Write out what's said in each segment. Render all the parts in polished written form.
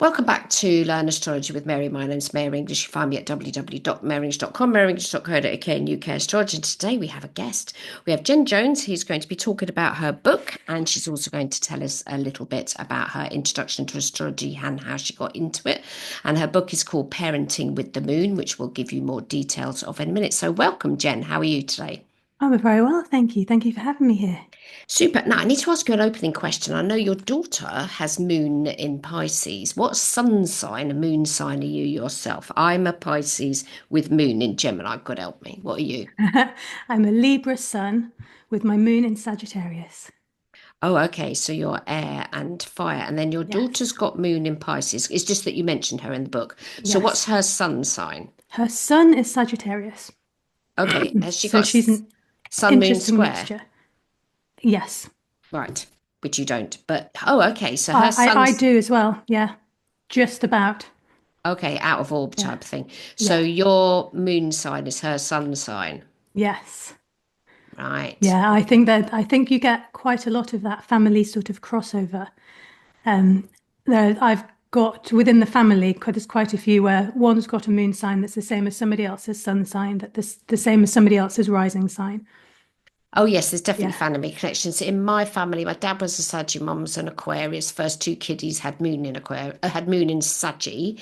Welcome back to Learn Astrology with Mary. My name's Mary English. You find me at www.maryenglish.com, maryenglish.co.uk and UK Astrology. And today we have a guest. We have Jen Jones, who's going to be talking about her book, and she's also going to tell us a little bit about her introduction to astrology and how she got into it. And her book is called Parenting with the Moon, which we'll give you more details of in a minute. So welcome, Jen. How are you today? I'm very well, thank you. Thank you for having me here. Super. Now, I need to ask you an opening question. I know your daughter has moon in Pisces. What sun sign and moon sign are you yourself? I'm a Pisces with moon in Gemini. God help me. What are you? I'm a Libra sun with my moon in Sagittarius. Oh, okay. So you're air and fire. And then your daughter's Yes, got moon in Pisces. It's just that you mentioned her in the book. So what's yes. her sun sign? Her sun is Sagittarius. Okay. Has she So got she's an sun moon interesting square? mixture. Yes, Right. Which you don't. But, oh, okay. So her I sun's do as well. Yeah, just about. okay, out of orb Yeah, type thing. So yeah, your moon sign is her sun sign. yes. Right. Yeah, I think you get quite a lot of that family sort of crossover. Um, I've got within the family, there's quite a few where one's got a moon sign that's the same as somebody else's sun sign, that's the same as somebody else's rising sign. Oh, yes, there's definitely Yeah, family connections. In my family, my dad was a Saggy, mum's an Aquarius. First two kiddies had moon in Aquarius, had moon in Saggy,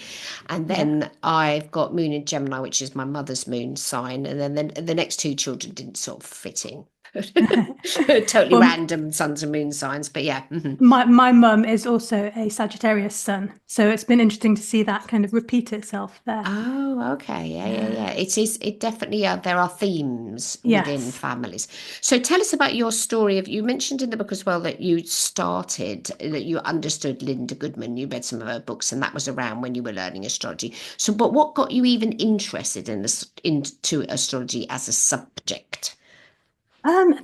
and yeah. then I've got moon in Gemini, which is my mother's moon sign, and then the next two children didn't sort of fit in. Totally Well, random suns and moon signs, but yeah. my mum is also a Sagittarius sun, so it's been interesting to see that kind of repeat itself there. Oh, okay. Yeah, yeah, Yeah. yeah. It is, it definitely there are themes within Yes. families. So tell us about your story of you mentioned in the book as well that you started that you understood Linda Goodman. You read some of her books and that was around when you were learning astrology. So but what got you even interested in this into astrology as a subject?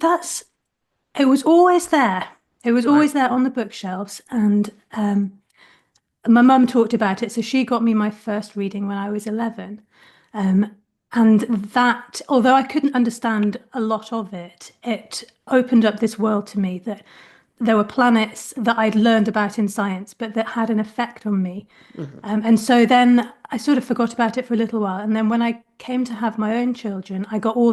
That's it was always there. It was Right. always there on the bookshelves, and my mum talked about it, so she got me my first reading when I was 11. Um, and that, although I couldn't understand a lot of it, it opened up this world to me that there were planets that I'd learned about in science, but that had an effect on me. Mhm. And so then I sort of forgot about it for a little while. And then when I came to have my own children, I got all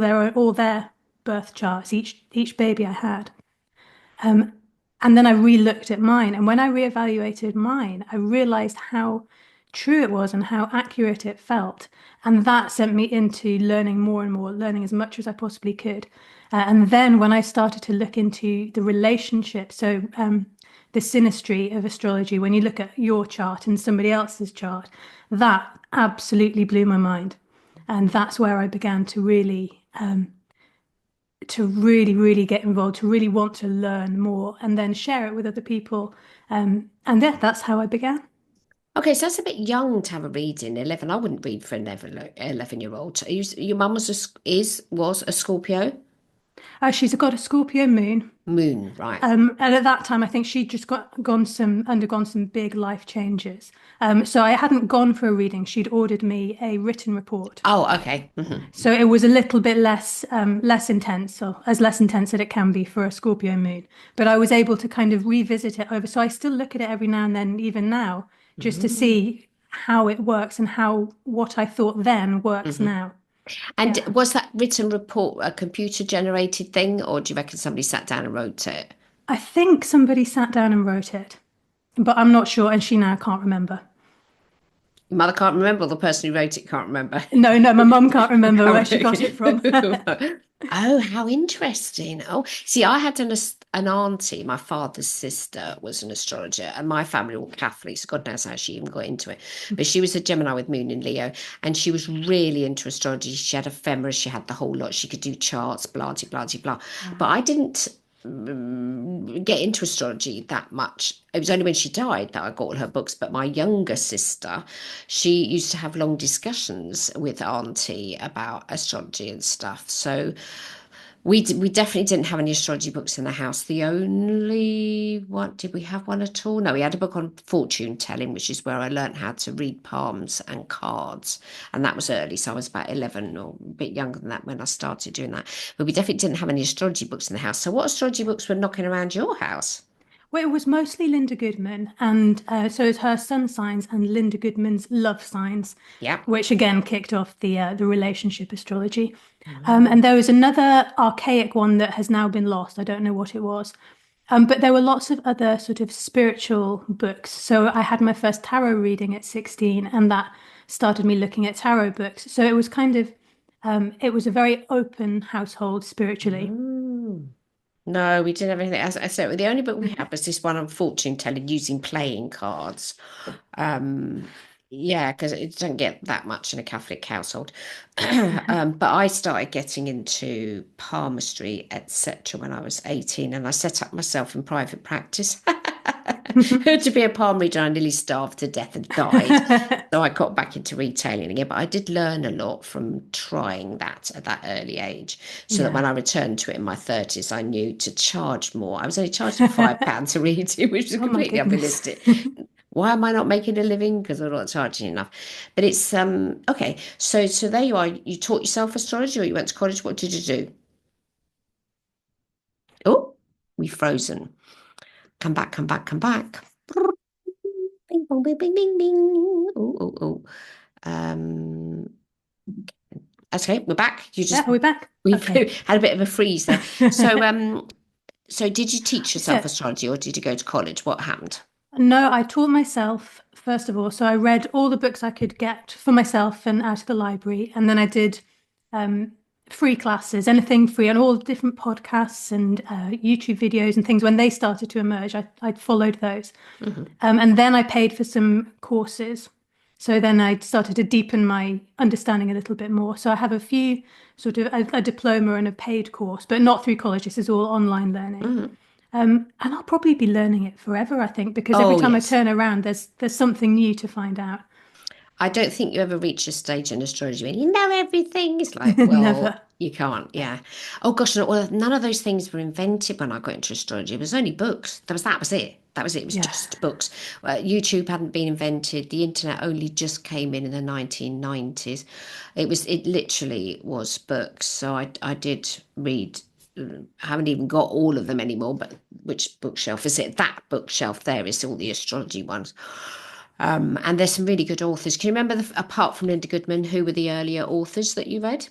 their birth charts, each baby I had. Um, and then I re-looked at mine. And when I reevaluated mine, I realized how true it was and how accurate it felt. And that sent me into learning more and more, learning as much as I possibly could. And then when I started to look into the relationship, so the synastry of astrology, when you look at your chart and somebody else's chart, that absolutely blew my mind. And that's where I began to really get involved, to really want to learn more and then share it with other people. And yeah, that's how I began. Okay, so that's a bit young to have a reading. 11. I wouldn't read for an 11-year-old. Your mum was was a Scorpio? She's got a Scorpio moon. Moon, right. And at that time, I think she'd just undergone some big life changes. So I hadn't gone for a reading. She'd ordered me a written report. Oh, okay. So it was a little bit less intense, or as less intense as it can be for a Scorpio moon. But I was able to kind of revisit it over. So I still look at it every now and then, even now, just to Mm-hmm. see how it works and how what I thought then works now. And Yeah. was that written report a computer generated thing, or do you reckon somebody sat down and wrote it? I think somebody sat down and wrote it, but I'm not sure, and she now can't remember. Your mother can't remember, or the person who wrote it can't remember. No, no, my mum can't remember where Can't she got it from. remember. Oh, how interesting. Oh, see, I had an auntie, my father's sister was an astrologer, and my family were Catholics. God knows how she even got into it. But she was a Gemini with moon in Leo, and she was really into astrology. She had ephemeris, she had the whole lot. She could do charts, blah, blah, blah, blah. But I didn't get into astrology that much. It was only when she died that I got all her books. But my younger sister, she used to have long discussions with Auntie about astrology and stuff. So we definitely didn't have any astrology books in the house. The only one, did we have one at all? No, we had a book on fortune telling, which is where I learned how to read palms and cards. And that was early. So I was about 11 or a bit younger than that when I started doing that. But we definitely didn't have any astrology books in the house. So what astrology books were knocking around your house? Well, it was mostly Linda Goodman, and so it's her sun signs and Linda Goodman's love signs, Yeah. which again kicked off the relationship astrology. And Mm. there was another archaic one that has now been lost. I don't know what it was. But there were lots of other sort of spiritual books. So I had my first tarot reading at 16, and that started me looking at tarot books. So it was kind of, it was a very open household spiritually. Mm. No, we did everything. As I said, the only book we had was this one on fortune telling using playing cards. Um, yeah, because it doesn't get that much in a Catholic household. But I started getting into palmistry, etc., when I was 18, and I set up myself in private practice. To be a palm reader, I nearly starved to death and died. So I got back into retailing again, but I did learn a lot from trying that at that early age. So that when Yeah. I returned to it in my 30s, I knew to charge more. I was only charging £5 a reading, which was Oh my completely goodness. unrealistic. Why am I not making a living? Because I'm not charging enough. But it's okay. So there you are. You taught yourself astrology, or you went to college. What did you do? Oh, we've frozen. Come back, come back, come back. Bing, bong, bing, bing, bing, bing. Oh, oh, oh. Um, okay, we're back. You Yeah, just are we back? we've Okay. had a bit of a freeze there. So did you teach yourself So, astrology, or did you go to college? What happened? no, I taught myself first of all. So I read all the books I could get for myself and out of the library. And then I did um, free classes, anything free, on all different podcasts and YouTube videos and things. When they started to emerge, I followed those. Mhm. And then I paid for some courses. So then I started to deepen my understanding a little bit more. So I have a few sort of a diploma and a paid course, but not through college. This is all online learning. Mhm. And I'll probably be learning it forever, I think, because every Oh, time I yes. turn around, there's something new to find out. I don't think you ever reach a stage in astrology when you know everything. It's like, well, Never. you can't. Yeah. Oh gosh, no, well, none of those things were invented when I got into astrology. It was only books. That was it. That was it. It was Yeah. just books. YouTube hadn't been invented. The internet only just came in the 1990s. It literally was books. So I did read. I haven't even got all of them anymore, but which bookshelf is it? That bookshelf there is all the astrology ones. And there's some really good authors. Can you remember, apart from Linda Goodman, who were the earlier authors that you read?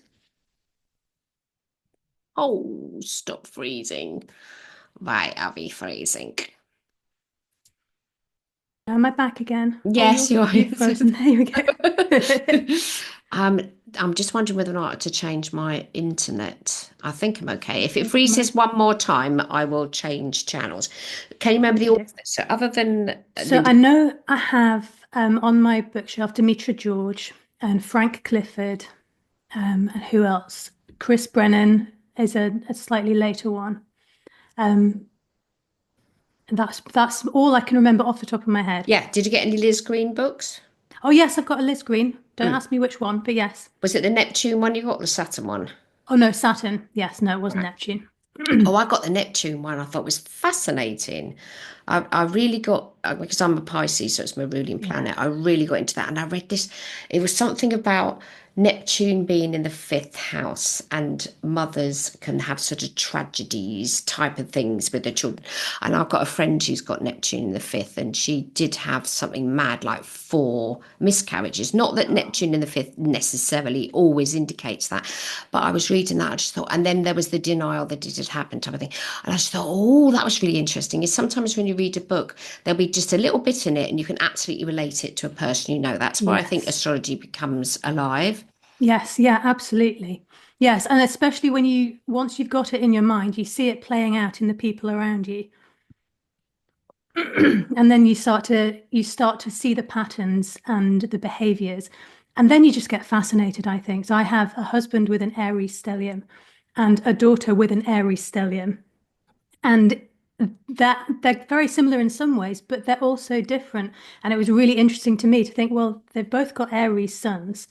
Oh, stop freezing. Right, I'll be freezing. Am I back again? Oh, Yes, you are. you've frozen. There you go. um, I'm just wondering whether or not to change my internet. I think I'm okay. If it Think freezes one more time, I will change channels. Can you remember the okay. authors? So other than So Linda, I know I have on my bookshelf Demetra George and Frank Clifford, and who else? Chris Brennan is a slightly later one. Um, and that's all I can remember off the top of my head. yeah, did you get any Liz Green books? Oh yes, I've got a Liz Green. Don't Mm. ask me which one, but yes. Was it the Neptune one you got, or the Saturn one? Oh no, Saturn. Yes, no, it wasn't Right. Neptune. Oh, I got the Neptune one. I thought was fascinating. I really got, because I'm a Pisces, so it's my ruling Yeah. planet. I really got into that, and I read this. It was something about Neptune being in the fifth house, and mothers can have sort of tragedies type of things with their children. And I've got a friend who's got Neptune in the fifth, and she did have something mad like four miscarriages. Not that Neptune in the fifth necessarily always indicates that, but I was reading that. I just thought, and then there was the denial that it had happened type of thing. And I just thought, oh, that was really interesting. Is sometimes when you read a book, there'll be just a little bit in it and you can absolutely relate it to a person you know. That's where I think Yes. astrology becomes alive. Yes, yeah, absolutely. Yes, and especially when once you've got it in your mind, you see it playing out in the people around you. And then you start to see the patterns and the behaviors. And then you just get fascinated, I think. So I have a husband with an Aries stellium and a daughter with an Aries stellium. And that they're very similar in some ways, but they're also different. And it was really interesting to me to think, well, they've both got Aries suns.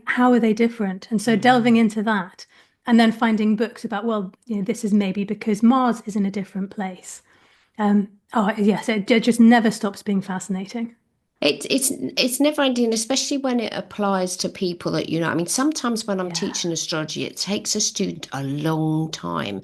How are they different? And so delving Mm. into that and then finding books about, well, this is maybe because Mars is in a different place. Oh, yes, it just never stops being fascinating. It's never ending, especially when it applies to people that you know. I mean, sometimes when I'm Yeah. teaching astrology, it takes a student a long time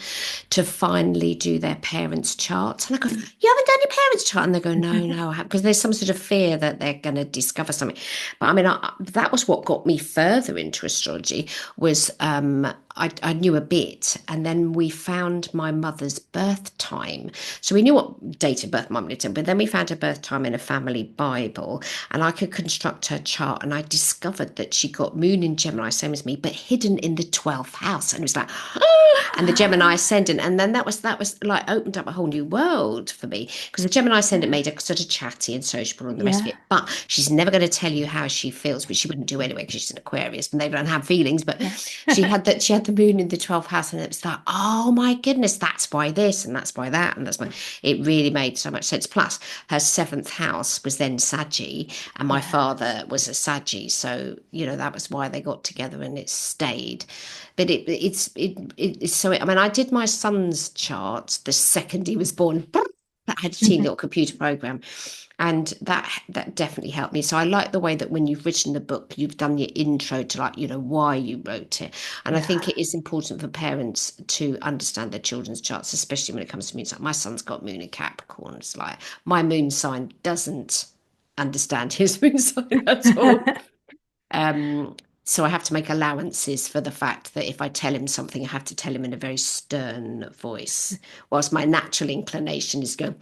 to finally do their parents' charts. And I go, "You haven't done your parents' chart?" And they go, "No, no, I haven't," because there's some sort of fear that they're going to discover something. But I mean, that was what got me further into astrology was I knew a bit, and then we found my mother's birth time. So we knew what date of birth mum lived in, but then we found her birth time in a family Bible, and I could construct her chart. And I discovered that she got moon in Gemini, same as me, but hidden in the 12th house. And it was like, and the Gemini ascendant. And then that was like opened up a whole new world for me because the Gemini ascendant Yeah. made her sort of chatty and sociable and the rest of Yeah. it. But she's never going to tell you how she feels, which she wouldn't do anyway because she's an Aquarius and they don't have feelings. But Yeah. she had the moon in the 12th house, and it was like, oh my goodness, that's why this and that's why that and that's why it really made so much sense. Plus, her seventh house was then Saggy, and my Yeah. father was a Saggy, so that was why they got together and it stayed. But it's so. I mean, I did my son's chart the second he was born. That had a teeny little computer program, and that definitely helped me. So I like the way that when you've written the book, you've done your intro to like why you wrote it, and I think Yeah. it is important for parents to understand their children's charts, especially when it comes to moon. Like my son's got moon in Capricorn. It's like my moon sign doesn't understand his moon sign at all. Um, so I have to make allowances for the fact that if I tell him something, I have to tell him in a very stern voice, whilst my natural inclination is going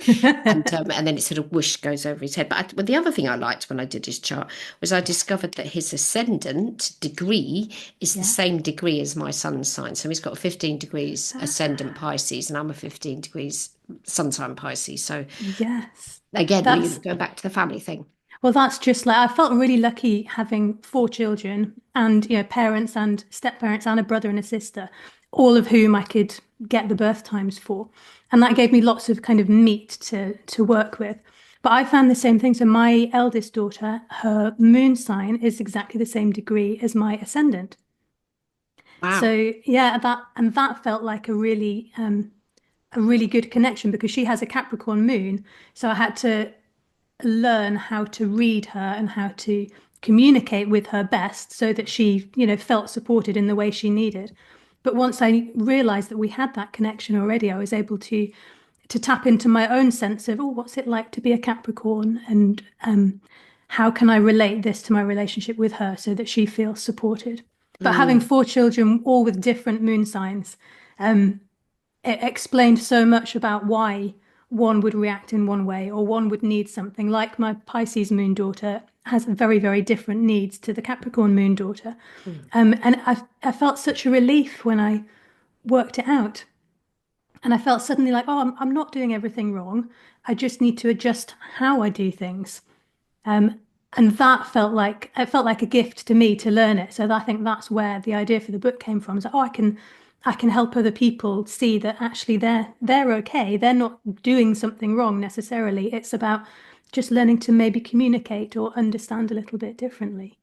and then it sort of whoosh goes over his head. But the other thing I liked when I did his chart was I discovered that his ascendant degree is the Yeah. same degree as my sun's sign. So he's got 15 degrees ascendant Ah, Pisces, and I'm a 15 degrees sun sign Pisces. So yes. again, we That's go back to the family thing. Well, that's just like I felt really lucky having four children and parents and step parents and a brother and a sister, all of whom I could get the birth times for. And that gave me lots of kind of meat to work with. But I found the same thing. So my eldest daughter, her moon sign is exactly the same degree as my ascendant. Wow. So yeah, that felt like a really good connection because she has a Capricorn moon. So I had to learn how to read her and how to communicate with her best so that she, felt supported in the way she needed. But once I realized that we had that connection already, I was able to tap into my own sense of, oh, what's it like to be a Capricorn, and how can I relate this to my relationship with her so that she feels supported. But having Mm. four children, all with different moon signs, it explained so much about why one would react in one way or one would need something. Like my Pisces moon daughter has very, very different needs to the Capricorn moon daughter. Mm. And I felt such a relief when I worked it out. And I felt suddenly like, oh, I'm not doing everything wrong. I just need to adjust how I do things. Um, and that felt like a gift to me to learn it. So I think that's where the idea for the book came from. Is like, oh, I can help other people see that actually they're okay. They're not doing something wrong necessarily. It's about just learning to maybe communicate or understand a little bit differently.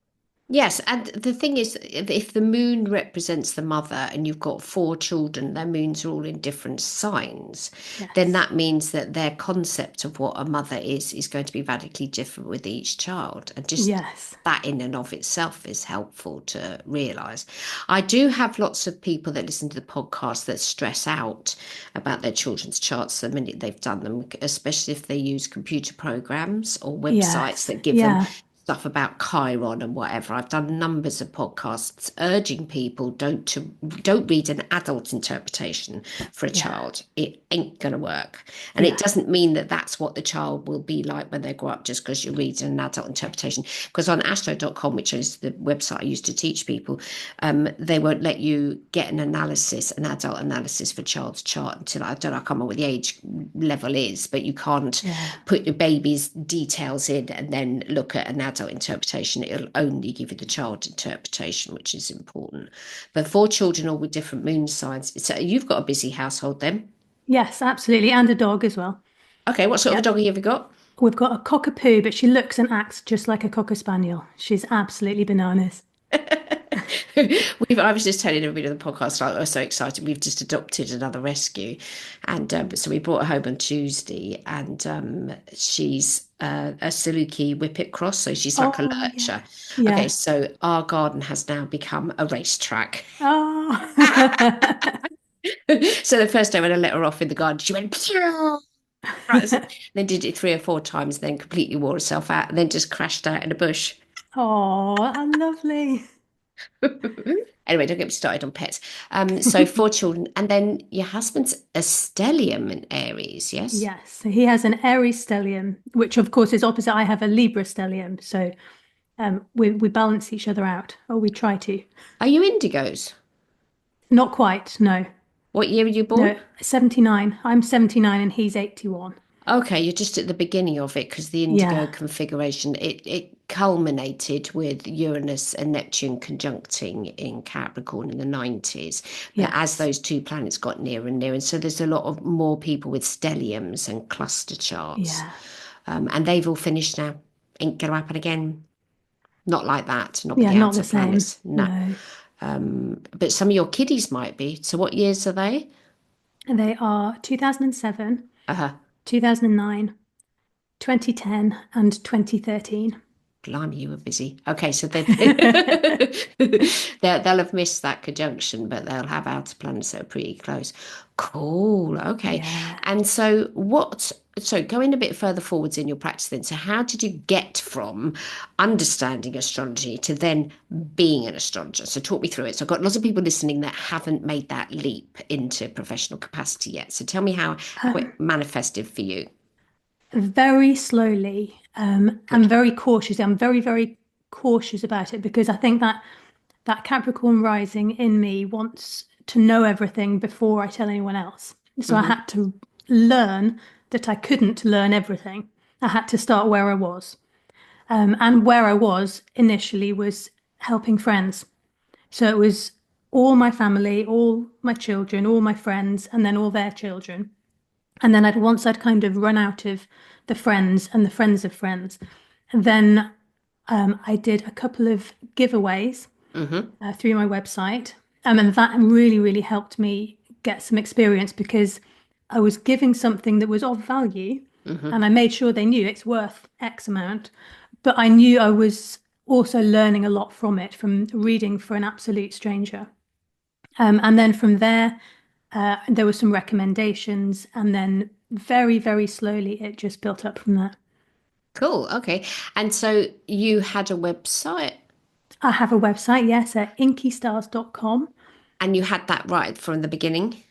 Yes, and the thing is, if the moon represents the mother and you've got four children, their moons are all in different signs, then Yes. that means that their concept of what a mother is going to be radically different with each child. And just Yes. that in and of itself is helpful to realize. I do have lots of people that listen to the podcast that stress out about their children's charts the minute they've done them, especially if they use computer programs or websites Yes. that give them Yeah. stuff about Chiron and whatever. I've done numbers of podcasts urging people don't read an adult interpretation for a Yeah. child. It ain't gonna work, and it Yeah. doesn't mean that that's what the child will be like when they grow up just because you're reading an adult interpretation. Because on astro.com, which is the website I used to teach people, they won't let you get an adult analysis for child's chart until I don't know, I can't remember what the age level is, but you can't Yeah. put your baby's details in and then look at an adult interpretation. It'll only give you the child interpretation, which is important. But for children all with different moon signs, so you've got a busy household then. Yes, absolutely. And a dog as well. Okay, what sort of a Yep. dog have you got? We've got a cockapoo, but she looks and acts just like a cocker spaniel. She's absolutely bananas. I was just telling everybody on the podcast, I was so excited. We've just adopted another rescue. And so we brought her home on Tuesday, and she's a Saluki Whippet Cross. So she's like a Oh, yeah. lurcher. Okay, Yeah. so our garden has now become a racetrack. Oh. So the first day when I let her off in the garden, she went, "Phew." Right, then did it 3 or 4 times, then completely wore herself out, and then just crashed out in a bush. Oh, how lovely. Anyway, don't get me started on pets. So 4 children, and then your husband's a stellium in Aries, yes? Yes, so he has an Aries stellium, which of course is opposite. I have a Libra stellium, so we balance each other out, or we try to. Are you indigos? Not quite, no. What year were you born? No, 79. I'm 79 and he's 81. Okay, you're just at the beginning of it because the indigo Yeah. configuration, it culminated with Uranus and Neptune conjuncting in Capricorn in the 90s. But as Yes. those two planets got nearer and nearer, and so there's a lot of more people with stelliums and cluster charts. Yeah. And they've all finished now. Ain't gonna happen again. Not like that, not with Yeah, the not the outer same. planets. No. No. But some of your kiddies might be. So what years are they? And they are 2007, Uh-huh. 2009, 2010, and 2013. Blimey, you were busy. Okay, so they they'll have missed that conjunction, but they'll have outer planets that are pretty close. Cool. Okay. Yeah. And so what, so going a bit further forwards in your practice then, so how did you get from understanding astrology to then being an astrologer? So talk me through it. So I've got lots of people listening that haven't made that leap into professional capacity yet. So tell me how Um, it manifested for you. very slowly, and Good. very cautious. I'm very, very cautious about it because I think that that Capricorn rising in me wants to know everything before I tell anyone else. So I Hmm. had to learn that I couldn't learn everything. I had to start where I was. And where I was initially was helping friends. So it was all my family, all my children, all my friends, and then all their children. And then once I'd kind of run out of the friends and the friends of friends, then I did a couple of giveaways Hmm. through my website. And that really, really helped me get some experience because I was giving something that was of value Hmm. and I made sure they knew it's worth X amount. But I knew I was also learning a lot from it, from reading for an absolute stranger. And then from there, there were some recommendations, and then very, very slowly it just built up from there. Cool. Okay. And so you had a website I have a website, yes, at inkystars.com. and you had that right from the beginning.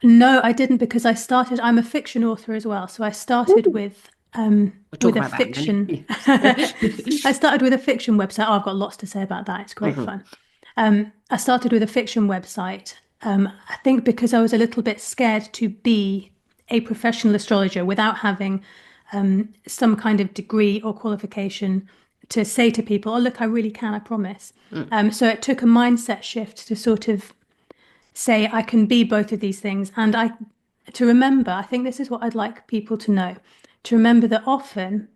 No, I didn't because I'm a fiction author as well. So I started Ooh. We'll talk with a about that then. fiction. Yes. I started with a fiction website. Oh, I've got lots to say about that. It's great Mhm. fun. I started with a fiction website. I think because I was a little bit scared to be a professional astrologer without having some kind of degree or qualification to say to people, "Oh, look, I really can, I promise." Mm. So it took a mindset shift to sort of say I can be both of these things. And I to remember, I think this is what I'd like people to know, to remember that often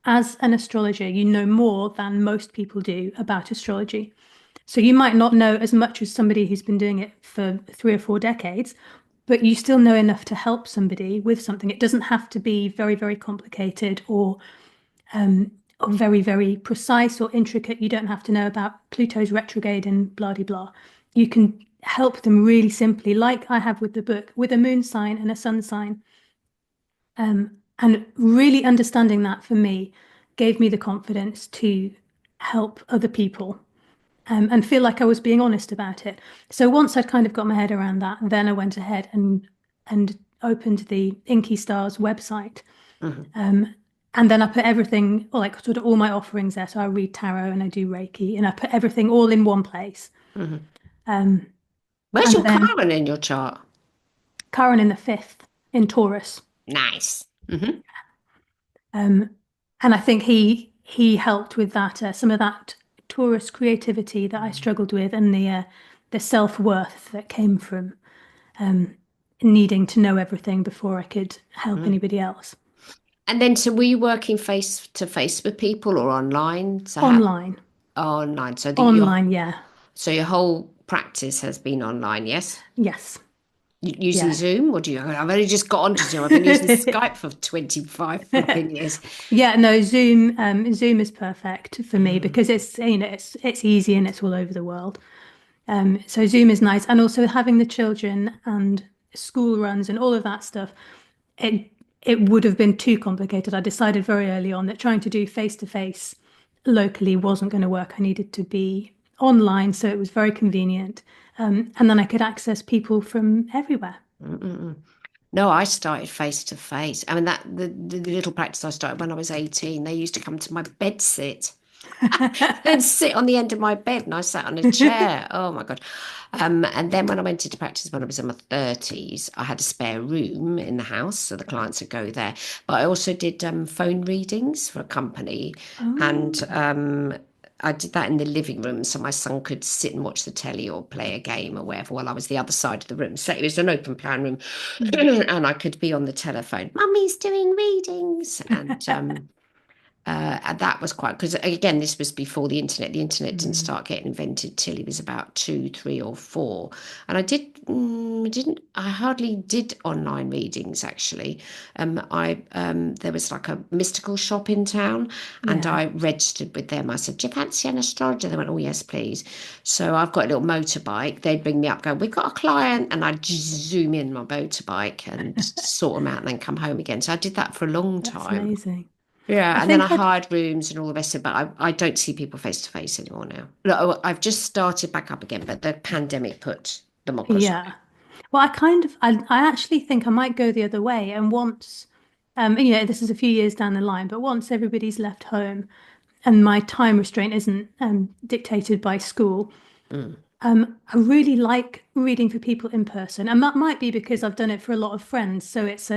as an astrologer, you know more than most people do about astrology. So you might not know as much as somebody who's been doing it for 3 or 4 decades, but you still know enough to help somebody with something. It doesn't have to be very, very complicated or very, very precise or intricate. You don't have to know about Pluto's retrograde and blah de blah. You can help them really simply, like I have with the book, with a moon sign and a sun sign. And really understanding that for me gave me the confidence to help other people and feel like I was being honest about it. So once I'd kind of got my head around that, then I went ahead and opened the Inky Stars website. Mhm. And then I put everything, or like sort of all my offerings there. So I read tarot and I do Reiki, and I put everything all in one place. Mhm. Um, Where's and your then Chiron in your chart? Chiron in the fifth in Taurus. Nice. Hmm. Um, and I think he helped with that some of that Taurus creativity that I struggled with, and the self-worth that came from um, needing to know everything before I could help Mm. anybody else. And then, so were you working face to face with people or online? So how Online, online? So that you're online, yeah. So your whole practice has been online, yes? Yes. Using Yeah. Zoom, or do you? I've only just got onto Zoom. I've been using Skype for 25 flipping years. Yeah, no, Zoom is perfect for me Mm. because it's easy and it's all over the world. So Zoom is nice, and also having the children and school runs and all of that stuff. It it would have been too complicated. I decided very early on that trying to do face to face locally wasn't going to work. I needed to be online, so it was very convenient, and then I could access people from everywhere. Mm-mm. No, I started face to face. I mean, the little practice I started when I was 18, they used to come to my bed sit. They'd sit on the end of my bed and I sat on a chair. Oh my God. And then when I went into practice when I was in my 30s, I had a spare room in the house, so the clients would go there. But I also did phone readings for a company. And Oh, I did that in the living room so my son could sit and watch the telly or play a game or whatever while I was the other side of the room. So it was an open plan room mm. and I could be on the telephone. Mummy's doing readings. And that was quite because again, this was before the internet. The internet didn't Mm. start getting invented till he was about 2, 3, or 4. And didn't. I hardly did online readings actually. I There was like a mystical shop in town, and Yeah, I registered with them. I said, "Do you fancy an astrologer?" They went, "Oh yes, please." So I've got a little motorbike. They'd bring me up, go, "We've got a client," and I'd just zoom in my motorbike and sort them out, and then come home again. So I did that for a long that's time. amazing. I Yeah, and then I think I'd, hired rooms and all the rest of it, but I don't see people face to face anymore now. No, I've just started back up again, but the pandemic put them across. yeah. Well, I actually think I might go the other way. And once, this is a few years down the line, but once everybody's left home and my time restraint isn't dictated by school, Mm. I really like reading for people in person. And that might be because I've done it for a lot of friends. So it's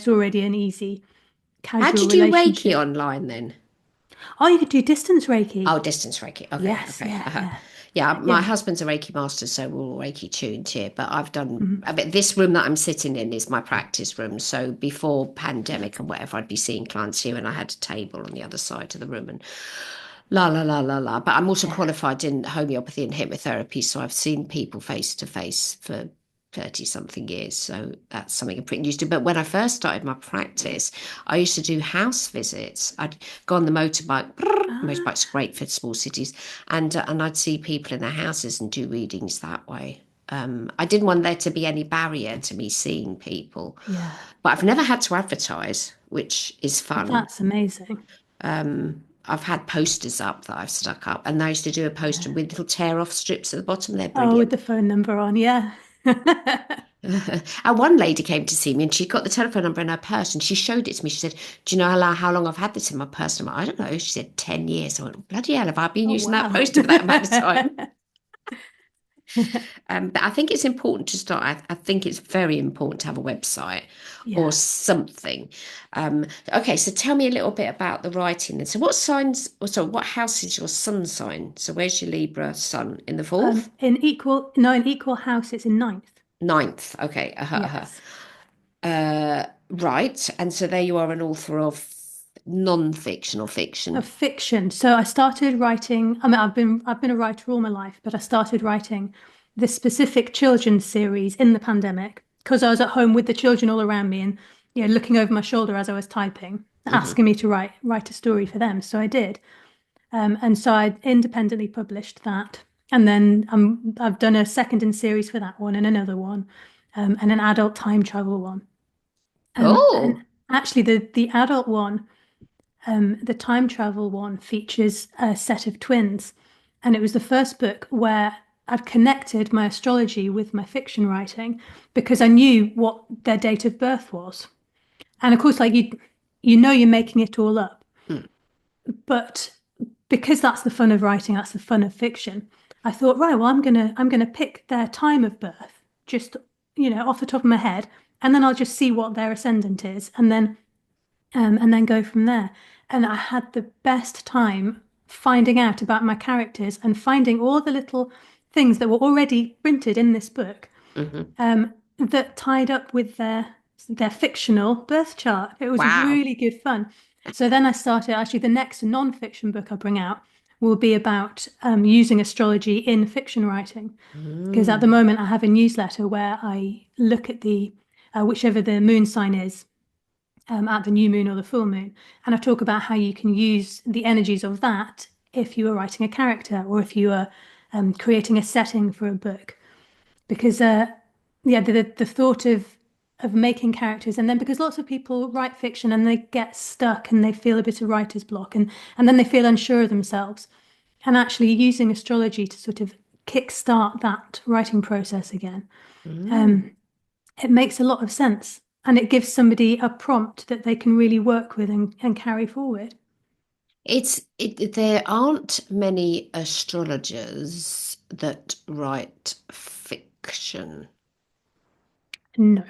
already an easy, How do casual you do Reiki relationship. online then? Oh, you could do distance Oh, Reiki. distance Reiki. Okay, Yes, okay. yeah, yeah, Yeah, my yeah. husband's a Reiki master, so we're all Reiki tuned here. But I've done, Mhm. I mean, this room that I'm sitting in is my practice room. So before pandemic and whatever, I'd be seeing clients here, and I had a table on the other side of the room, and la la la la la. But I'm also Yeah. qualified in homeopathy and hypnotherapy, so I've seen people face to face for 30 something years. So that's something I'm pretty used to. But when I first started my practice, I used to do house visits. I'd go on the motorbike. Ah, Motorbike's great for small cities, and I'd see people in their houses and do readings that way. I didn't want there to be any barrier to me seeing people, yeah. but I've never had to advertise, which is fun. That's amazing. I've had posters up that I've stuck up, and I used to do a poster Yeah. with little tear off strips at the bottom. They're Oh, with brilliant. the phone number on, yeah. And one lady came to see me and she got the telephone number in her purse and she showed it to me. She said, "Do you know how long I've had this in my purse?" I'm like, "I don't know." She said, 10 years. I went, "Bloody hell, have I been Oh, using that wow. poster for that amount of time?" But I think it's important to start. I think it's very important to have a website or Yeah. something. Okay, so tell me a little bit about the writing then. So what signs, or so what house is your sun sign? So where's your Libra sun? In the fourth? In equal house, it's in ninth. Ninth. Okay. Yes. Right. And so there you are, an author of non-fiction or Of fiction. fiction. So I started writing, I've been a writer all my life, but I started writing this specific children's series in the pandemic because I was at home with the children all around me and looking over my shoulder as I was typing, Hmm. asking me to write a story for them. So I did. And so I independently published that. And then I've done a second in series for that one and another one, and an adult time travel one. And Oh, actually, the adult one, the time travel one, features a set of twins. And it was the first book where I'd connected my astrology with my fiction writing because I knew what their date of birth was. And of course, like you're making it all up. mm, But because that's the fun of writing, that's the fun of fiction. I thought, right, well, I'm gonna pick their time of birth, just off the top of my head, and then I'll just see what their ascendant is, and then go from there. And I had the best time finding out about my characters and finding all the little things that were already printed in this book, hmm. that tied up with their fictional birth chart. It was Wow. really good fun. So then I started actually the next non-fiction book I bring out will be about using astrology in fiction writing. Because at the Mm. moment, I have a newsletter where I look at the whichever the moon sign is at the new moon or the full moon, and I talk about how you can use the energies of that if you are writing a character or if you are creating a setting for a book. Because yeah, the thought of making characters, and then because lots of people write fiction and they get stuck and they feel a bit of writer's block, and then they feel unsure of themselves, and actually using astrology to sort of kickstart that writing process again, Mm. it makes a lot of sense. And it gives somebody a prompt that they can really work with and carry forward. There aren't many astrologers that write fiction. No.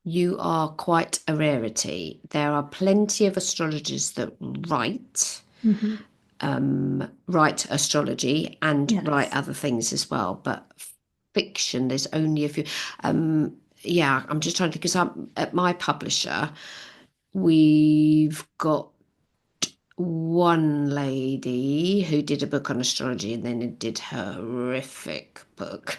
You are quite a rarity. There are plenty of astrologers that Hmm. write astrology and write Yes. other things as well, but fiction, there's only a few. Yeah, I'm just trying to think because I'm at my publisher, we've got one lady who did a book on astrology and then it did her horrific book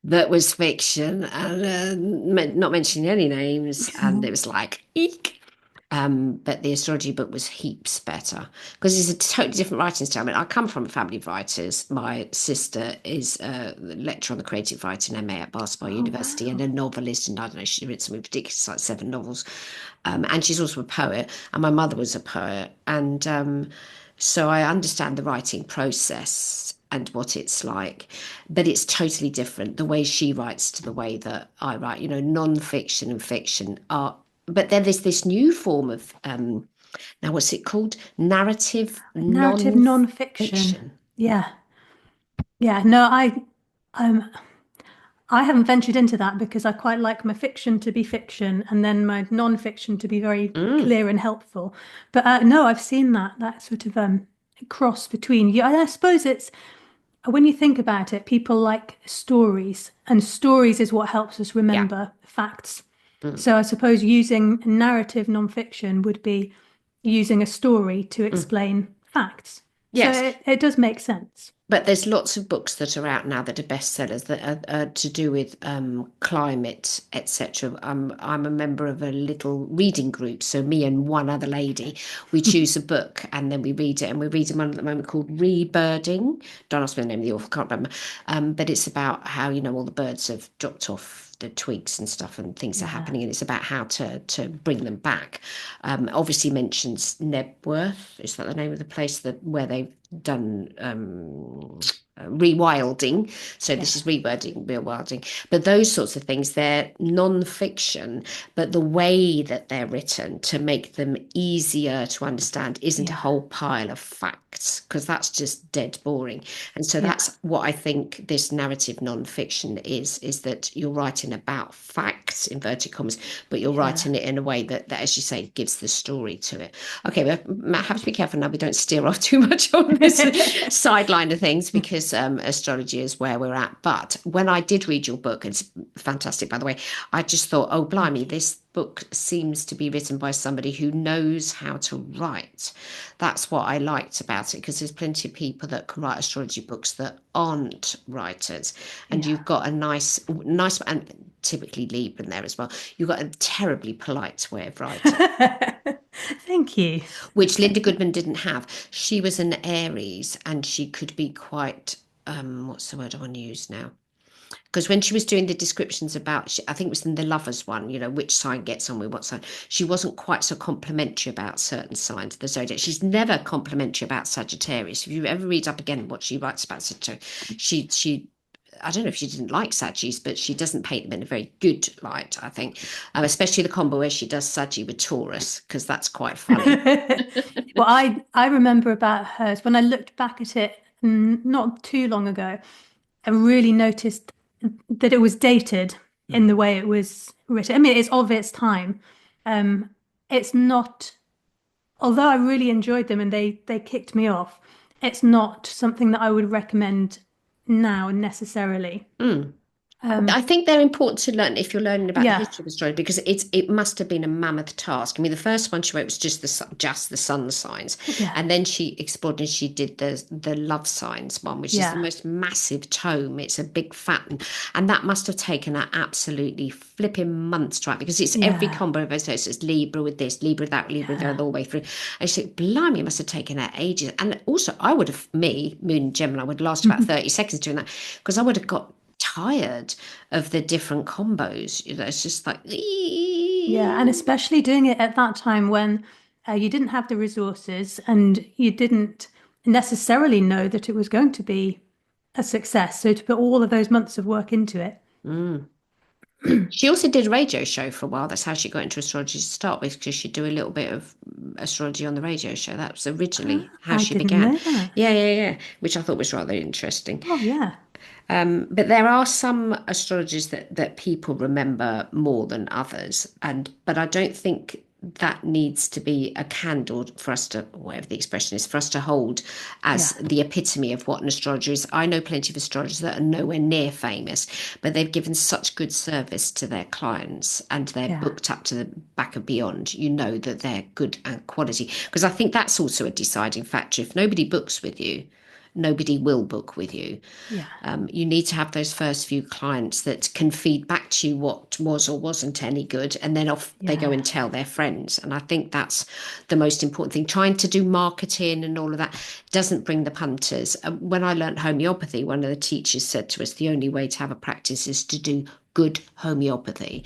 that was fiction and not mentioning any names, and it was like eek. But the astrology book was heaps better because it's a totally different writing style. I mean, I come from a family of writers. My sister is a lecturer on the creative writing MA at Basketball Oh, University and wow. a novelist, and I don't know, she's written something ridiculous like 7 novels. And she's also a poet, and my mother was a poet, and so I understand the writing process and what it's like, but it's totally different the way she writes to the way that I write. Non-fiction and fiction are, but then there's this new form of now what's it called? Narrative Narrative non-fiction. non-fiction. Yeah. Yeah. No, um I haven't ventured into that because I quite like my fiction to be fiction and then my non-fiction to be very Mm, clear and helpful. But no, I've seen that sort of cross between. Yeah, I suppose it's when you think about it, people like stories, and stories is what helps us yeah. remember facts. Mm, So I suppose using narrative non-fiction would be using a story to mm. explain facts. So Yes. it does make sense. But there's lots of books that are out now that are bestsellers that are to do with climate, etc. I'm a member of a little reading group, so me and one other lady, we choose a book and then we read it, and we're reading one at the moment called Rebirding. Don't ask me the name of the author, can't remember. But it's about how all the birds have dropped off the twigs and stuff, and things are Yeah. happening, and it's about how to bring them back. Obviously mentions Nebworth. Is that the name of the place that where they've done rewilding? So this is Yes. rewilding. But those sorts of things, they're non-fiction, but the way that they're written to make them easier to understand isn't a Yeah. whole pile of facts, because that's just dead boring. And so Yeah. that's what I think this narrative non-fiction is that you're writing about facts, inverted commas, but you're Yeah. writing it in a way that, as you say, gives the story to it. Okay, but Matt, have to be careful now we don't steer off too much on this sideline of things, because astrology is where we're at. But when I did read your book, it's fantastic, by the way, I just thought, oh, blimey, Thank you. this book seems to be written by somebody who knows how to write. That's what I liked about it, because there's plenty of people that can write astrology books that aren't writers, and Yeah. you've got a nice, and typically Libra in there as well. You've got a terribly polite way of writing, Thank you. which Linda Goodman didn't have. She was an Aries, and she could be quite, what's the word I want to use now? Because when she was doing the descriptions about, I think it was in the lovers one, which sign gets on with what sign, she wasn't quite so complimentary about certain signs of the zodiac. She's never complimentary about Sagittarius. If you ever read up again what she writes about Sagittarius, she I don't know if she didn't like Saggies, but she doesn't paint them in a very good light, I think. Especially the combo where she does Saggy with Taurus, because that's quite funny. Well, I remember about hers when I looked back at it not too long ago. I really noticed that it was dated in the Mm, way it was written. I mean, it's of its time. Um, it's not, although I really enjoyed them and they kicked me off, it's not something that I would recommend now necessarily. mm. I think they're important to learn if you're learning about the Yeah, history of astrology because it must have been a mammoth task. I mean, the first one she wrote was just the sun signs, yeah, and then she explored and she did the love signs one, which is the yeah, most massive tome. It's a big fat one, and that must have taken her absolutely flipping months to write because it's every yeah, combo of those. So it's Libra with this, Libra with that, Libra with that, yeah. all the way through. And she said, "Blimey, it must have taken her ages." And also, I would have Moon Gemini would last about 30 seconds doing that because I would have got tired of the different combos. It's just like, Yeah, and especially doing it at that time when you didn't have the resources and you didn't necessarily know that it was going to be a success. So to put all of those months of work into it. mm. She also did a radio show for a while. That's how she got into astrology to start with, because she'd do a little bit of astrology on the radio show. That was originally how I she didn't began. know that. Yeah, yeah, yeah, which I thought was rather interesting. Oh, yeah. But there are some astrologers that people remember more than others, but I don't think that needs to be a candle for us to, whatever the expression is, for us to hold as Yeah. the epitome of what an astrologer is. I know plenty of astrologers that are nowhere near famous, but they've given such good service to their clients and they're Yeah. booked up to the back of beyond. You know that they're good and quality, because I think that's also a deciding factor. If nobody books with you, nobody will book with you. Yeah. You need to have those first few clients that can feed back to you what was or wasn't any good, and then off they go Yeah. and tell their friends. And I think that's the most important thing. Trying to do marketing and all of that doesn't bring the punters. When I learned homeopathy, one of the teachers said to us, the only way to have a practice is to do good homeopathy,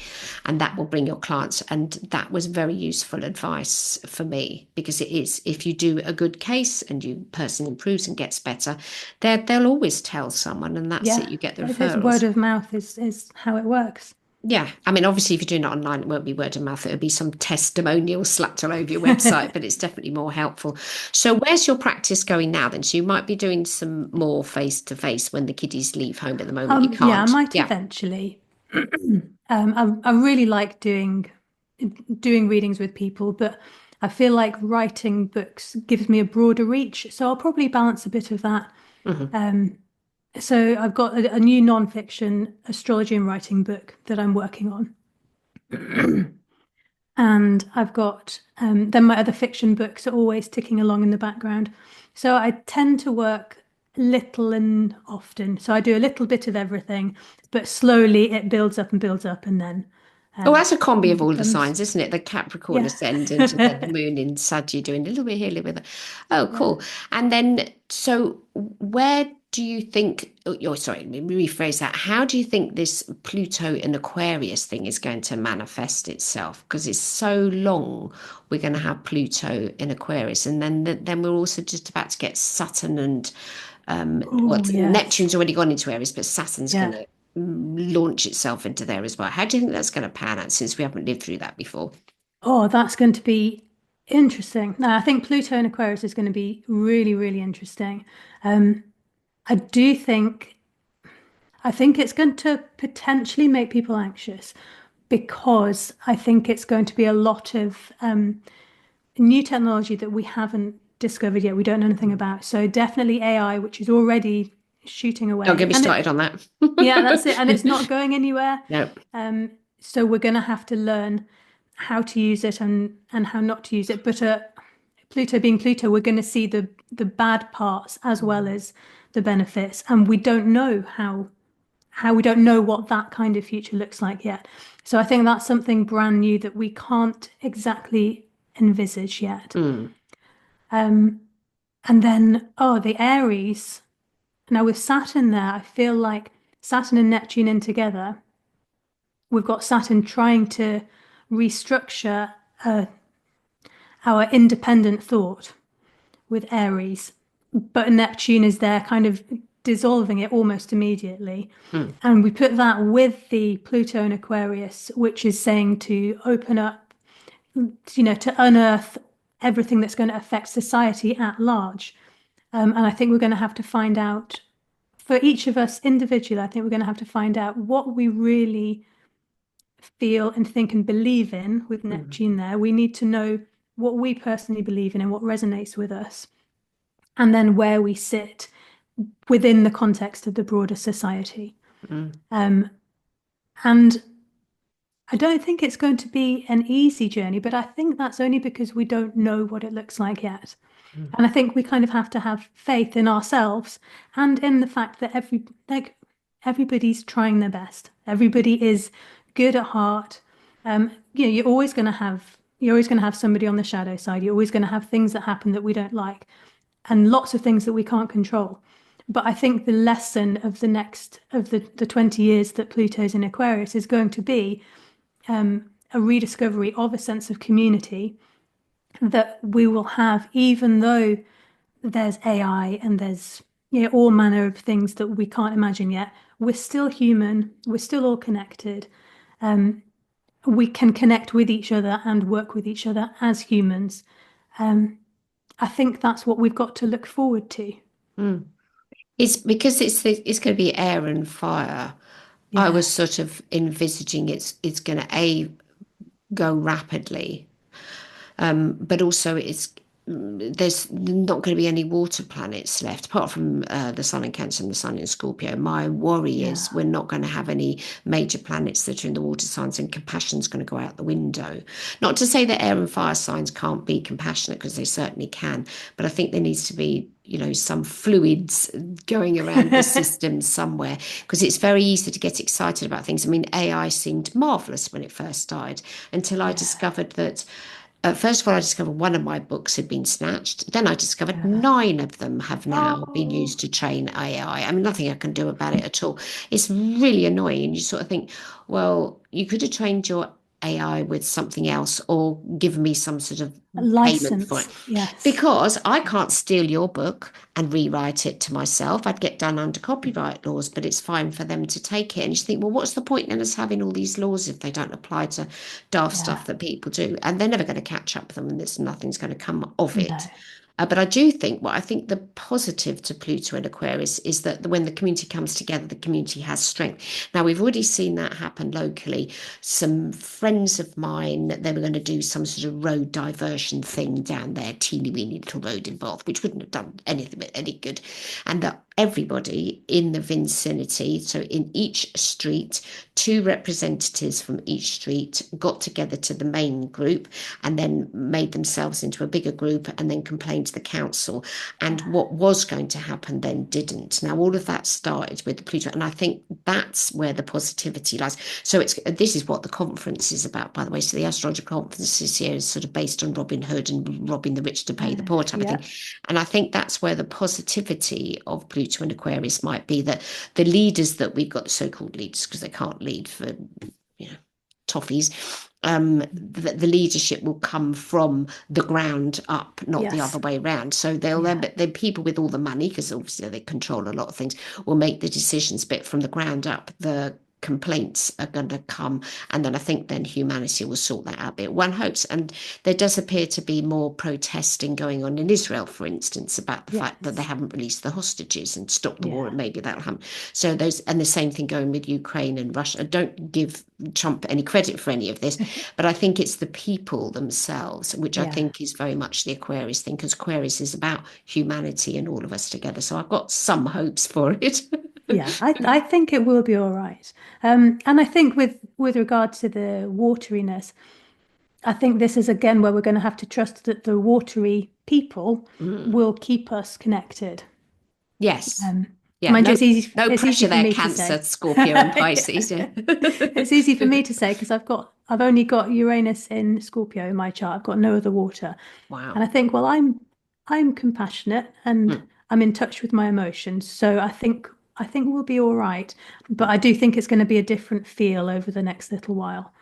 and that will bring your clients. And that was very useful advice for me, because it is, if you do a good case and you person improves and gets better, they'll always tell someone, and that's it, Yeah. you get the There's word referrals. of mouth is how it works. Yeah, I mean, obviously, if you're doing it online, it won't be word of mouth. It'll be some testimonial slapped all over your website, but it's definitely more helpful. So, where's your practice going now then? So, you might be doing some more face to face when the kiddies leave home. At the moment, you Yeah, I can't. might Yeah. eventually. I really like doing readings with people, but I feel like writing books gives me a broader reach. So I'll probably balance a bit of that. Hmm. So I've got a new non-fiction astrology and writing book that I'm working on. And I've got then my other fiction books are always ticking along in the background. So I tend to work little and often. So I do a little bit of everything, but slowly it builds up, and then Oh, that's a combi it of all the becomes signs, isn't it? The Capricorn yeah, ascendant and then the moon in Sag, you're doing a little bit here, a little bit there. Oh, yeah. cool. And then, so where do you think, oh, sorry, let me rephrase that. How do you think this Pluto in Aquarius thing is going to manifest itself? Because it's so long, we're going to have Pluto in Aquarius. And then we're also just about to get Saturn and, well, Oh yes, Neptune's already gone into Aries, but Saturn's going yeah. to launch itself into there as well. How do you think that's going to pan out, since we haven't lived through that before? Oh, that's going to be interesting. No, I think Pluto and Aquarius is going to be really, really interesting. Um, I do think I think it's going to potentially make people anxious because I think it's going to be a lot of new technology that we haven't discovered yet, we don't know anything about. So definitely AI, which is already shooting Don't get away. me And started on that. yeah, that's it. And it's not going anywhere. No. So we're going to have to learn how to use it and how not to use it. But Pluto being Pluto, we're going to see the bad parts as well as the benefits, and we don't know how we don't know what that kind of future looks like yet. So I think that's something brand new that we can't exactly envisage yet. Mm. And then, oh, the Aries. Now with Saturn there, I feel like Saturn and Neptune in together, we've got Saturn trying to restructure our independent thought with Aries, but Neptune is there kind of dissolving it almost immediately. Mm. And we put that with the Pluto and Aquarius, which is saying to open up, to unearth everything that's going to affect society at large. And I think we're going to have to find out, for each of us individually, I think we're going to have to find out what we really feel and think and believe in with Mm. Neptune there. We need to know what we personally believe in and what resonates with us, and then where we sit within the context of the broader society. Mm. And I don't think it's going to be an easy journey, but I think that's only because we don't know what it looks like yet. Mm. And I think we kind of have to have faith in ourselves and in the fact that everybody's trying their best. Everybody is good at heart. You're always going to have somebody on the shadow side. You're always going to have things that happen that we don't like, and lots of things that we can't control. But I think the lesson of the 20 years that Pluto's in Aquarius is going to be a rediscovery of a sense of community that we will have, even though there's AI and there's all manner of things that we can't imagine yet. We're still human. We're still all connected. We can connect with each other and work with each other as humans. I think that's what we've got to look forward to. Mm. It's because it's going to be air and fire. I Yeah, was sort of envisaging it's going to go rapidly, but also there's not going to be any water planets left apart from the sun in Cancer and the sun in Scorpio. My worry yeah, is we're not going to have any major planets that are in the water signs, and compassion's going to go out the window. Not to say that air and fire signs can't be compassionate, because they certainly can, but I think there needs to be, some fluids going around the system somewhere, because it's very easy to get excited about things. I mean, AI seemed marvelous when it first started, until I yeah, discovered that first of all, I discovered one of my books had been snatched. Then I discovered yeah. 9 of them have now been Oh, used to train AI. I mean, nothing I can do about it at all. It's really annoying. And you sort of think, well, you could have trained your AI with something else or given me some sort of a payment for it. license. Yes. Because I can't steal your book and rewrite it to myself. I'd get done under copyright laws, but it's fine for them to take it. And you think, well, what's the point in us having all these laws if they don't apply to daft Yeah. stuff that people do? And they're never going to catch up with them, and there's nothing's going to come of No. it. But I do think, I think the positive to Pluto and Aquarius is that when the community comes together, the community has strength. Now, we've already seen that happen locally. Some friends of mine, they were going to do some sort of road diversion thing down there, teeny weeny little road involved, which wouldn't have done anything but any good. And that everybody in the vicinity, so in each street, 2 representatives from each street got together to the main group and then made themselves into a bigger group and then complained to the council. And what was going to happen then didn't. Now, all of that started with the Pluto, and I think that's where the positivity lies. So this is what the conference is about, by the way. So the Astrologer conference this year is sort of based on Robin Hood and robbing the rich to pay the poor type of Yeah. thing. And I think that's where the positivity of Pluto and Aquarius might be, that the leaders that we've got, so-called leaders, because they can't lead for, toffees, the leadership will come from the ground up, not the other Yes. way around. So they'll Yeah. the people with all the money, because obviously they control a lot of things, will make the decisions, but from the ground up, the complaints are going to come, and then I think then humanity will sort that out a bit, one hopes. And there does appear to be more protesting going on in Israel, for instance, about the fact that they Yes. haven't released the hostages and stopped the war, Yeah. and maybe that'll happen. So those, and the same thing going with Ukraine and Russia. I don't give Trump any credit for any of this, but I think it's the people themselves, which I Yeah. think is very much the Aquarius thing, because Aquarius is about humanity and all of us together. So I've got some hopes for it. Yeah, I think it will be all right. And I think with regard to the wateriness, I think this is again where we're going to have to trust that the watery people Mm. will keep us connected. Yes. Um, Yeah. Mind you, No, no it's easy pressure for there, me to Cancer, say. Scorpio, and Pisces. Yeah. It's easy for me to say because I've only got Uranus in Scorpio in my chart. I've got no other water. And Wow. I think, well, I'm compassionate and Mm. I'm in touch with my emotions. So I think we'll be all right. But I do think it's going to be a different feel over the next little while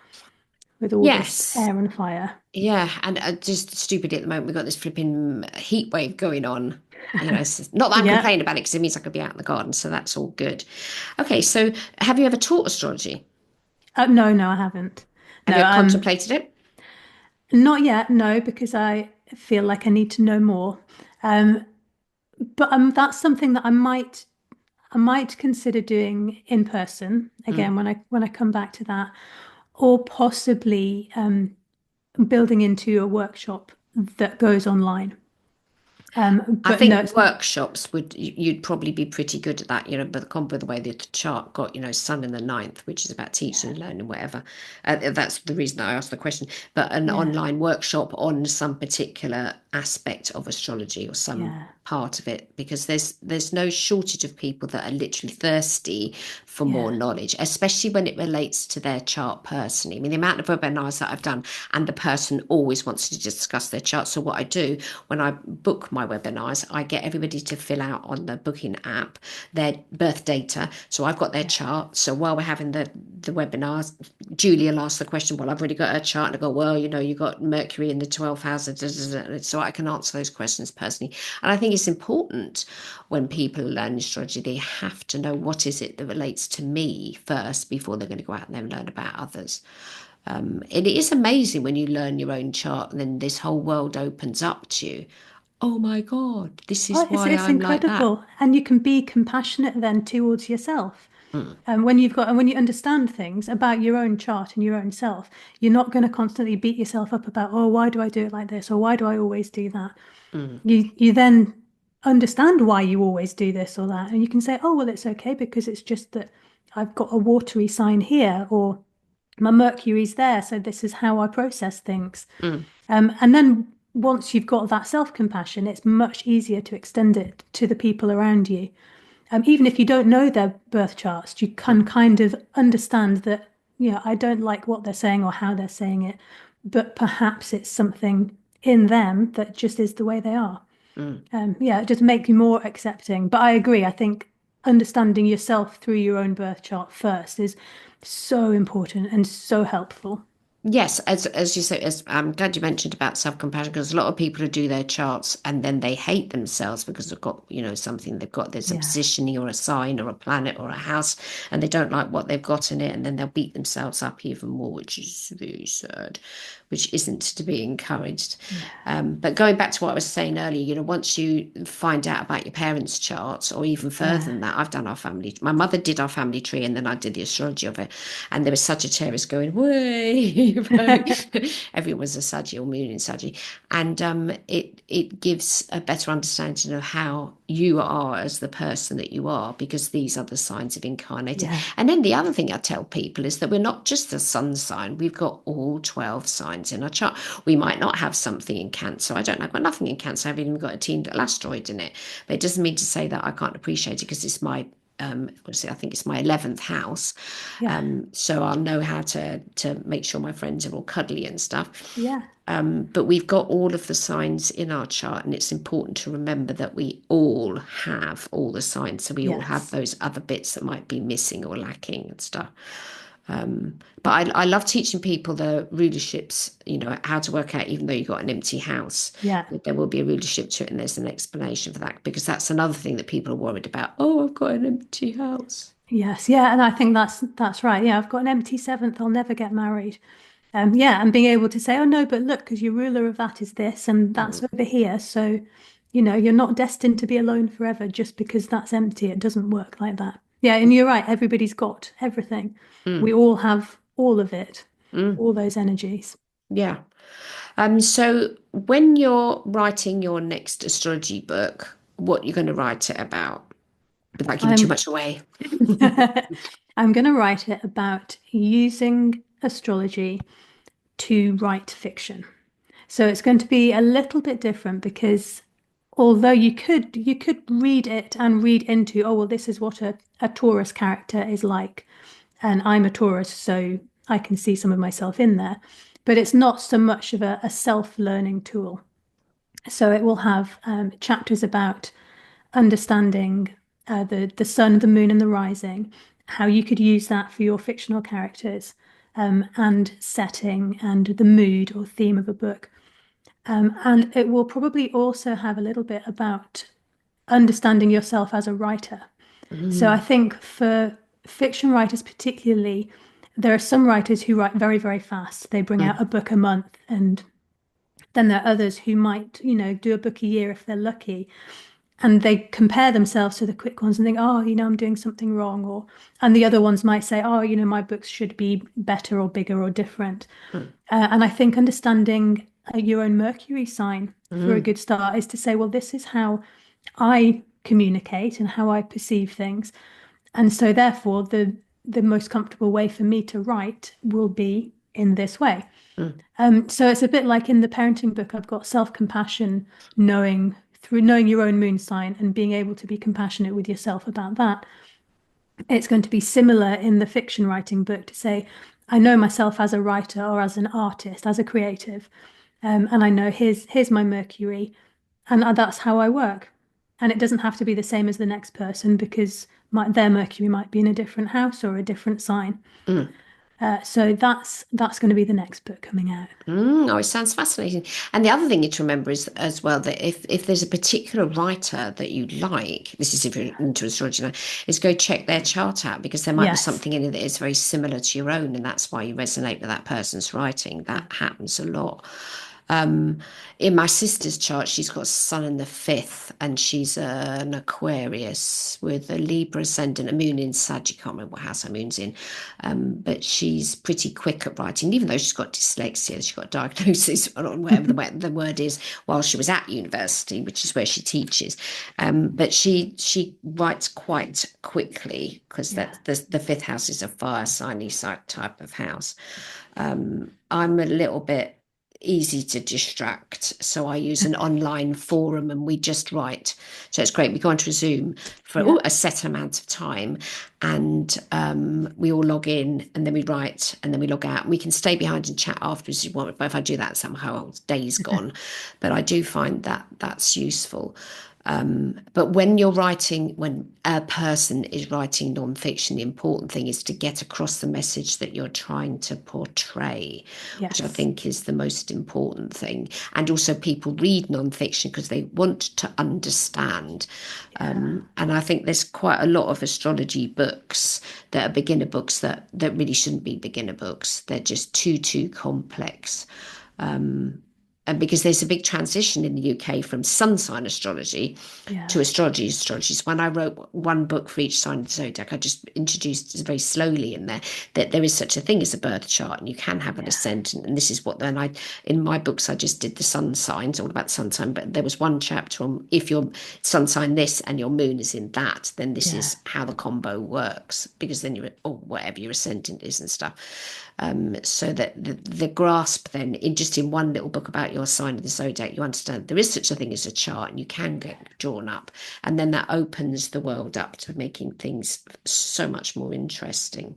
with all this Yes. air and fire. Yeah. And just stupid at the moment, we've got this flipping heat wave going on. Not that I'm Yeah. complaining about it, because it means I could be out in the garden. So that's all good. Okay. So have you ever taught astrology? No, no, I haven't. Have No, you ever contemplated it? not yet. No, because I feel like I need to know more. Um, but that's something that I might consider doing in person Mm. again when I come back to that, or possibly building into a workshop that goes online. I But no, think it's workshops would you'd probably be pretty good at that, but with the way the chart got, sun in the ninth, which is about teaching yeah, and learning, whatever. That's the reason I asked the question. But an yeah, online workshop on some particular aspect of astrology or some yeah, part of it, because there's no shortage of people that are literally thirsty for more yeah, knowledge, especially when it relates to their chart personally. I mean, the amount of webinars that I've done, and the person always wants to discuss their chart. So what I do when I book my webinars, I get everybody to fill out on the booking app their birth data. So I've got their yeah, chart. So while we're having the webinars, Julia will ask the question, well, I've already got her chart. And I go, well, you got Mercury in the 12th house. So I can answer those questions personally. And I think it's important when people learn astrology, they have to know what is it that relates to me first before they're going to go out and then learn about others. It is amazing when you learn your own chart and then this whole world opens up to you. Oh my God, this oh, is why it's I'm like that. incredible, and you can be compassionate then towards yourself. Mm, And when you understand things about your own chart and your own self, you're not going to constantly beat yourself up about, oh, why do I do it like this? Or why do I always do that? mm, You then understand why you always do this or that. And you can say, oh, well, it's okay because it's just that I've got a watery sign here or my Mercury's there. So this is how I process things. mm, And then once you've got that self-compassion, it's much easier to extend it to the people around you. Even if you don't know their birth charts, you can mm, kind of understand that, I don't like what they're saying or how they're saying it, but perhaps it's something in them that just is the way they are. mm. Yeah, it just makes you more accepting. But I agree. I think understanding yourself through your own birth chart first is so important and so helpful. Yes, as you say, as I'm glad you mentioned about self-compassion, because a lot of people who do their charts and then they hate themselves because they've got, something they've got, there's a Yeah, positioning or a sign or a planet or a house, and they don't like what they've got in it, and then they'll beat themselves up even more, which is very sad, which isn't to be encouraged. yeah, But going back to what I was saying earlier, once you find out about your parents' charts, or even further yeah, than that, I've done our family. My mother did our family tree, and then I did the astrology of it, and there was Sagittarius going way. Everyone was a Saggy or moon in Saggy, and it gives a better understanding of how you are as the person that you are, because these are the signs of incarnated. yeah, And then the other thing I tell people is that we're not just a sun sign; we've got all 12 signs in our chart. We might not have something in Cancer. I don't know. I've got nothing in Cancer. I've even got a team asteroid in it, but it doesn't mean to say that I can't appreciate it because it's my I think it's my 11th house. yeah, So I'll know how to make sure my friends are all cuddly and stuff. yeah, But we've got all of the signs in our chart, and it's important to remember that we all have all the signs. So we all have yes, those other bits that might be missing or lacking and stuff. But I love teaching people the rulerships, how to work out, even though you've got an empty house, yeah. that there will be a rulership to it, and there's an explanation for that, because that's another thing that people are worried about. Oh, I've got an empty house. Yes, yeah, and I think that's right. Yeah, I've got an empty seventh. I'll never get married. Yeah, and being able to say, oh no, but look, because your ruler of that is this, and that's Mm, over here. So, you're not destined to be alone forever just because that's empty. It doesn't work like that. Yeah, and you're right. Everybody's got everything. We mm, all have all of it, mm, all those energies. yeah. So when you're writing your next astrology book, what you're going to write it about, without giving too I'm much away? I'm going to write it about using astrology to write fiction. So it's going to be a little bit different because although you could read it and read into, oh well, this is what a Taurus character is like, and I'm a Taurus, so I can see some of myself in there. But it's not so much of a self-learning tool. So it will have chapters about understanding the sun, the moon, and the rising, how you could use that for your fictional characters, and setting and the mood or theme of a book. And it will probably also have a little bit about understanding yourself as a writer. So I Mm, think for fiction writers particularly, there are some writers who write very, very fast. They bring out mm, a book a month, and then there are others who might, do a book a year if they're lucky. And they compare themselves to the quick ones and think, oh, I'm doing something wrong. And the other ones might say, oh, my books should be better or bigger or different. mm, And I think understanding your own Mercury sign for a Mm, good start, is to say, well, this is how I communicate and how I perceive things. And so therefore the most comfortable way for me to write will be in this way. mm, So it's a bit like in the parenting book, I've got self-compassion, knowing through knowing your own moon sign and being able to be compassionate with yourself about that. It's going to be similar in the fiction writing book to say, I know myself as a writer or as an artist, as a creative, and I know here's my Mercury, and that's how I work. And it doesn't have to be the same as the next person because their Mercury might be in a different house or a different sign. mm. So that's going to be the next book coming out. Oh, it sounds fascinating. And the other thing you to remember is as well that if there's a particular writer that you like, this is if you're into astrology now, is go check their chart out because there might be Yes. something in it that is very similar to your own, and that's why you resonate with that person's writing. That happens a lot. Um, in my sister's chart, she's got Sun in the fifth, and she's an Aquarius with a Libra ascendant, a moon in Sag. You can't remember what house her moon's in, but she's pretty quick at writing, even though she's got dyslexia. She got a diagnosis on whatever the word is while she was at university, which is where she teaches. But she writes quite quickly because Yeah. that the fifth house is a fire signy type of house. I'm a little bit easy to distract. So I use an online forum and we just write. So it's great. We go onto a Zoom for Yeah. a set amount of time and we all log in and then we write and then we log out. And we can stay behind and chat afterwards if you want. But if I do that somehow, day's gone. But I do find that that's useful. But when you're writing, when a person is writing nonfiction, the important thing is to get across the message that you're trying to portray, which I Yes. think is the most important thing. And also, people read nonfiction because they want to understand. Yeah. And I think there's quite a lot of astrology books that are beginner books that really shouldn't be beginner books. They're just too complex. And because there's a big transition in the UK from sun sign astrology Yeah. to astrology. So when I wrote one book for each sign of the zodiac, I just introduced very slowly in there that there is such a thing as a birth chart, and you can have an Yeah. ascendant. And this is what then I in my books I just did the sun signs, all about the sun sign. But there was one chapter on if your sun sign this and your moon is in that, then this Yeah. is how the combo works. Because then you're or whatever your ascendant is and stuff. So that the grasp then in just in one little book about your sign of the zodiac, you understand there is such a thing as a chart and you can get drawn up, and then that opens the world up to making things so much more interesting.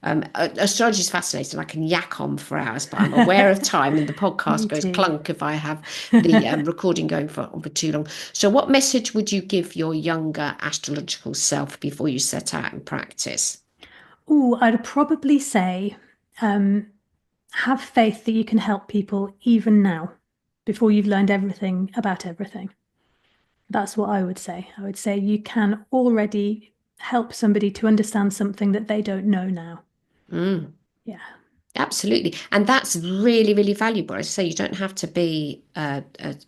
Astrology is fascinating. I can yak on for hours, but I'm aware of time, and the podcast Me goes too. clunk if I have the recording going for too long. So, what message would you give your younger astrological self before you set out and practice? Oh, I'd probably say um, have faith that you can help people even now before you've learned everything about everything. That's what I would say. I would say you can already help somebody to understand something that they don't know now. Mm. Yeah. Absolutely. And that's really, really valuable. As I say, you don't have to be a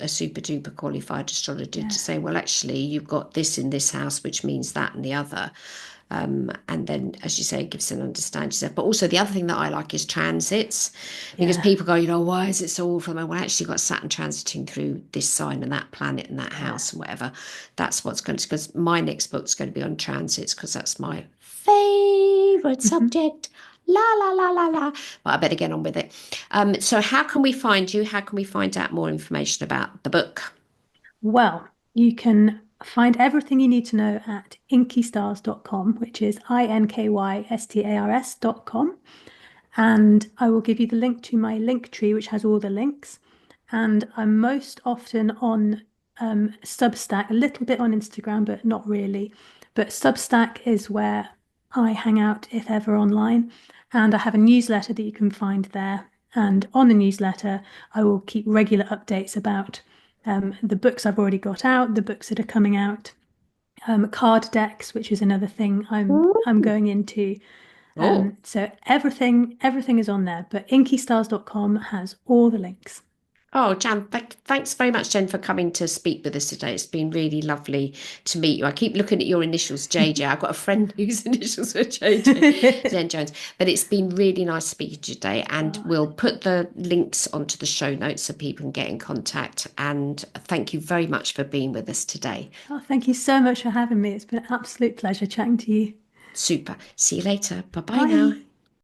super duper qualified astrologer Yeah. to say, well, actually, you've got this in this house, which means that and the other. And then, as you say, it gives an understanding yourself. But also, the other thing that I like is transits, because Yeah. people go, why is it so awful? Well, actually, you've got Saturn transiting through this sign and that planet and that Yeah. house and whatever. That's what's going to, because my next book's going to be on transits, because that's my favorite Mhm. subject. La la la la la. But I better get on with it. So how can we find you? How can we find out more information about the book? Well, you can find everything you need to know at inkystars.com, which is inkystars.com. And I will give you the link to my link tree, which has all the links. And I'm most often on Substack, a little bit on Instagram, but not really. But Substack is where I hang out if ever online. And I have a newsletter that you can find there. And on the newsletter, I will keep regular updates about the books I've already got out, the books that are coming out, card decks, which is another thing I'm Ooh. going into. Oh, So everything is on there, but inkystars.com has all the links. Oh, Jan, thanks very much, Jen, for coming to speak with us today. It's been really lovely to meet you. I keep looking at your initials, JJ. I've got a friend whose initials are JJ, Jen Jones. But it's been really nice speaking to you today. And Oh, we'll put the links onto the show notes so people can get in contact. And thank you very much for being with us today. oh, thank you so much for having me. It's been an absolute pleasure chatting to you. Super. See you later. Bye bye now. Bye.